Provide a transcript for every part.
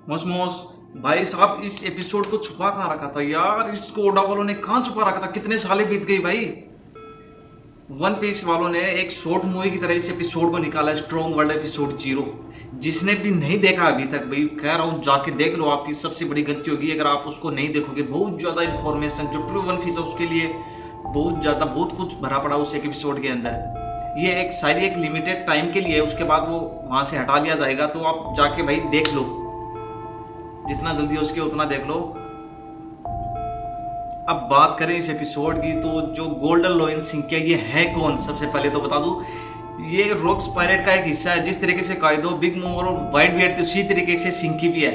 मसमोस भाई साहब, इस एपिसोड को छुपा कहाँ रखा था यार? इसको ओडा वालों ने कहाँ छुपा रखा था? कितने साले बीत गई भाई। वन पीस वालों ने एक शॉर्ट मूवी की तरह इस एपिसोड को निकाला, स्ट्रॉन्ग वर्ल्ड एपिसोड 0। जिसने भी नहीं देखा अभी तक, भाई कह रहा हूँ जाके देख लो। आपकी सबसे बड़ी गलती होगी अगर आप उसको नहीं देखोगे। बहुत ज्यादा इन्फॉर्मेशन जो ट्रू वन पीस है उसके लिए बहुत ज्यादा, बहुत कुछ भरा पड़ा उस एक एपिसोड के अंदर। ये एक शायद एक लिमिटेड टाइम के लिए, उसके बाद वो वहां से हटा लिया जाएगा। तो आप जाके भाई देख लो, जितना जल्दी हो सके उतना देख लो। अब बात करें इस एपिसोड की, तो जो गोल्डन लोइन सिंकिया ये है कौन? सबसे पहले तो बता दूं, ये रॉक्स पायरेट का एक हिस्सा है। जिस तरीके से काइडो, बिग मॉम और व्हाइट बियर्ड थे, उसी तरीके से सिंकी भी है।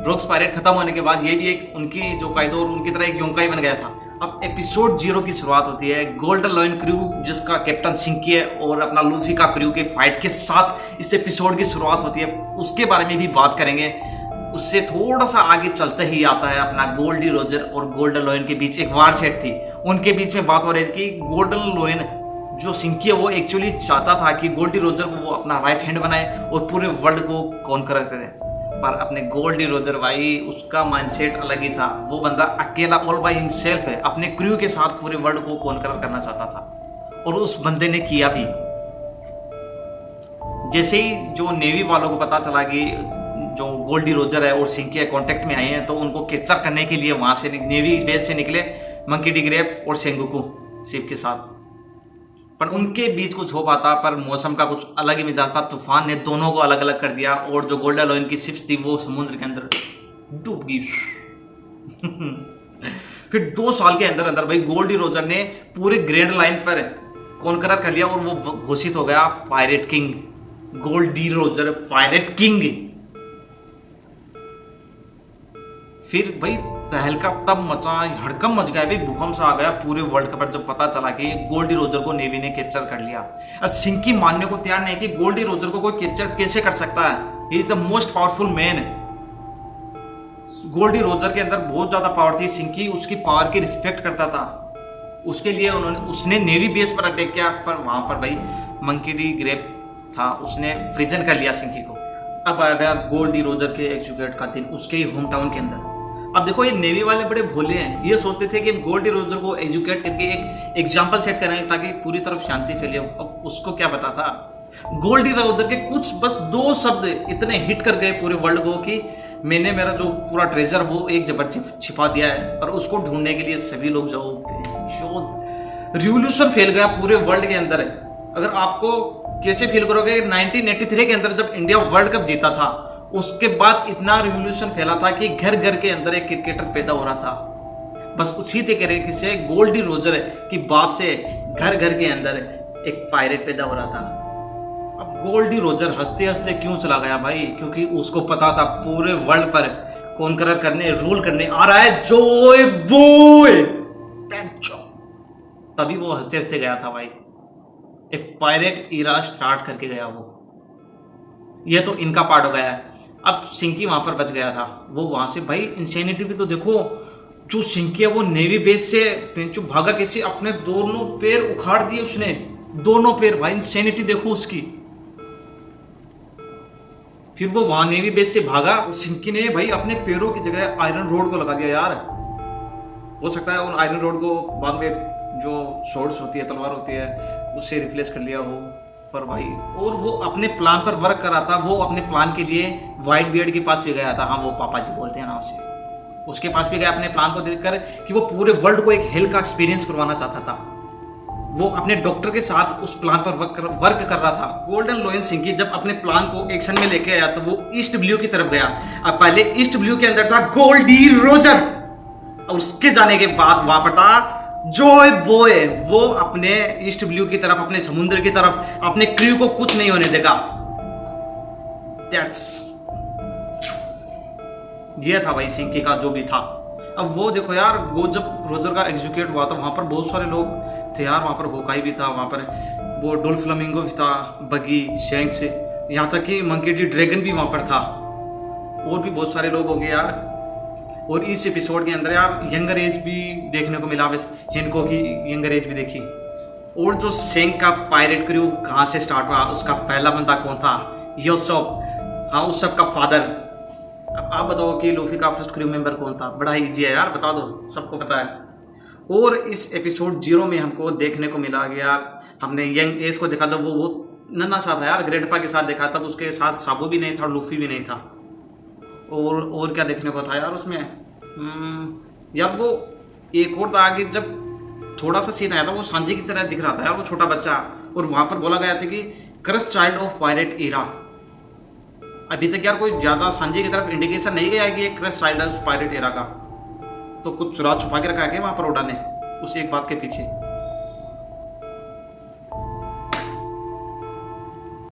रॉक्स पायरेट खत्म होने के बाद ये भी एक उनकी जो काइडो और उनकी तरह एक योंकाई बन गया था। अब एपिसोड 0 की शुरुआत होती है गोल्डन लॉइन क्रू, जिसका कैप्टन सिंकी है, और अपना लूफी का क्रू के फाइट के साथ इस एपिसोड की शुरुआत होती है। उसके बारे में भी बात करेंगे। उससे थोड़ा सा आगे चलते ही आता है अपना गोल्डी रोजर और गोल्डन लोइन के बीच एक वार सेट थी। उनके बीच में बात हो रही थी कि गोल्डन लोइन जो सिंकी है वो एक्चुअली चाहता था कि गोल्डी रोजर को वो अपना राइट हैंड बनाए और पूरे वर्ल्ड को कॉन्कर करे। पर अपने गोल्डी रोजर भाई, उसका माइंडसेट अलग ही था। वो बंदा अकेला ऑल बाय हिमसेल्फ है, अपने क्रू के साथ पूरे वर्ल्ड को कॉन्कर करना चाहता था, और उस बंदे ने किया भी। जैसे ही जो नेवी वालों को पता चला कि जो गोल्डी रोजर है और सिंकी कांटेक्ट में आए हैं, तो उनको कैप्चर करने के लिए वहां से नेवी बेस से निकले मंकी डी ग्रेप और सेंगोकू शिप के साथ। पर उनके बीच कुछ हो पाता, पर मौसम का कुछ अलग ही मिजाज था। तूफान ने दोनों को अलग अलग कर दिया, और जो गोल्डन लोइन की शिप्स थी वो समुद्र के अंदर डूब गई। फिर 2 साल के अंदर अंदर भाई गोल्डी रोजर ने पूरे ग्रैंड लाइन पर कॉन्करर कर लिया, और वो घोषित हो गया pirate king. Gol D Roger pirate king. फिर भाई तहलका तब मचा, हड़कम मच गया भाई, भूकंप सा आ गया पूरे वर्ल्ड पर जब पता चला कि गोल्डी रोजर को नेवी ने कैप्चर कर लिया। और सिंकी मानने को तैयार नहीं कि गोल्डी रोजर को कोई कैप्चर कैसे कर सकता है। He is the most powerful man. Gol D Roger के अंदर बहुत ज्यादा पावर थी। सिंकी उसकी पावर की रिस्पेक्ट करता था। उसके लिए उसने नेवी बेस पर अटैक किया, पर वहां पर भाई मंकी डी ग्रेप था, उसने प्रिजन कर लिया सिंकी को। अब आ गया गोल्डी रोजर के एग्जीक्यूट का दिन उसके ही होम टाउन के अंदर। अब देखो, ये नेवी वाले बड़े भोले हैं। ये सोचते थे कि गोल्डी रोजर को एजुकेट करके एक एग्जाम्पल सेट करेंगे ताकि पूरी तरफ शांति फैले। अब उसको क्या पता था, गोल्डी रोजर के कुछ बस 2 शब्द इतने हिट कर गए पूरे वर्ल्ड को कि मैंने मेरा जो पूरा ट्रेजर वो एक जबर छिपा दिया है, और उसको ढूंढने के लिए सभी लोग जाओ। रिवोल्यूशन फैल गया पूरे वर्ल्ड के अंदर। अगर आपको कैसे फील करोगे, 1983 के अंदर जब इंडिया वर्ल्ड कप जीता था, उसके बाद इतना रिवोल्यूशन फैला था कि घर घर के अंदर एक क्रिकेटर पैदा हो रहा था। बस उसी तरीके से गोल्डी रोजर की बात से घर घर के अंदर एक पायरेट पैदा हो रहा था। अब गोल्डी रोजर हंसते हंसते क्यों चला गया भाई? क्योंकि उसको पता था पूरे वर्ल्ड पर कॉन्करर करने, रूल करने आ रहा है जोय बॉय। तभी वो हंसते हंसते गया था भाई। एक पायरेट इरा स्टार्ट करके गया वो। ये तो इनका पार्ट हो गया है। अब सिंकी वहां पर बच गया था। वो वहां से भाई इंसेनिटी भी तो देखो। जो सिंकी है वो नेवी बेस से जो भागा कैसे, अपने दोनों पैर उखाड़ दिए उसने, दोनों पैर भाई। इंसेनिटी देखो उसकी। फिर वो वहां नेवी बेस से भागा, सिंकी ने भाई अपने पैरों की जगह आयरन रोड को लगा दिया यार। हो सकता है उन आयरन रोड को बाद में जो शॉर्ट्स होती है, तलवार होती है, उससे रिप्लेस कर लिया हो। पर भाई, और वो अपने प्लान पर वर्क कर रहा था। वो अपने प्लान के लिए व्हाइट बियर्ड के पास भी गया था। हाँ, वो पापा जी बोलते हैं ना उसे। उसके पास भी गया अपने प्लान को देखकर कि वो पूरे वर्ल्ड को एक हेल का एक्सपीरियंस करवाना चाहता था। वो अपने डॉक्टर के साथ उस प्लान पर वर्क कर रहा था। गोल्डन लोइन सिंकी जब अपने प्लान को एक्शन में लेके आया तो वो ईस्ट ब्लू की तरफ गया। अब पहले ईस्ट ब्लू के अंदर था गोल्डी रोजर, और उसके जाने के बाद वहां पर था जॉय बॉय। वो अपने ईस्ट ब्लू की तरफ, अपने समुद्र की तरफ, अपने क्रू को कुछ नहीं होने देगा। ये था भाई सिंकी का जो भी था। अब वो देखो यार, वो जब रोजर का एग्जीक्यूट हुआ था वहां पर बहुत सारे लोग थे यार। वहां पर होकाई भी था, वहां पर वो डोल फ्लामिंगो भी था, बगी, शैंक्स, यहाँ तक कि मंकी डी ड्रैगन भी वहां पर था, और भी बहुत सारे लोग हो गए यार। और इस एपिसोड के अंदर यार यंगर एज भी देखने को मिला, हिनको की यंगर एज भी देखी। और जो शेंग का पायरेट क्रू कहाँ से स्टार्ट हुआ, उसका पहला बंदा कौन था? योसोप। हाँ, उस सब का फादर। अब आप बताओ कि लूफी का फर्स्ट क्रू मेंबर कौन था? बड़ा इजी है यार, बता दो, सबको पता है। और इस एपिसोड 0 में हमको देखने को मिला गया, हमने यंग एस को देखा था, वो नन्हा सा था यार, ग्रैंडपा के साथ देखा, तब उसके साथ साबू भी नहीं था और लूफी भी नहीं था। और क्या देखने को था यार उसमें? यार वो एक और था कि जब थोड़ा सा सीन आया था, वो सांजी की तरह दिख रहा था यार, वो छोटा बच्चा, और वहां पर बोला गया था कि crush child of pirate era. अभी तक यार कोई ज्यादा सांजी की तरफ इंडिकेशन नहीं गया कि ये क्रश चाइल्ड है उस पायरेट एरा का, तो कुछ चुरा छुपा के रखा है वहां पर ओडा ने उस एक बात के पीछे।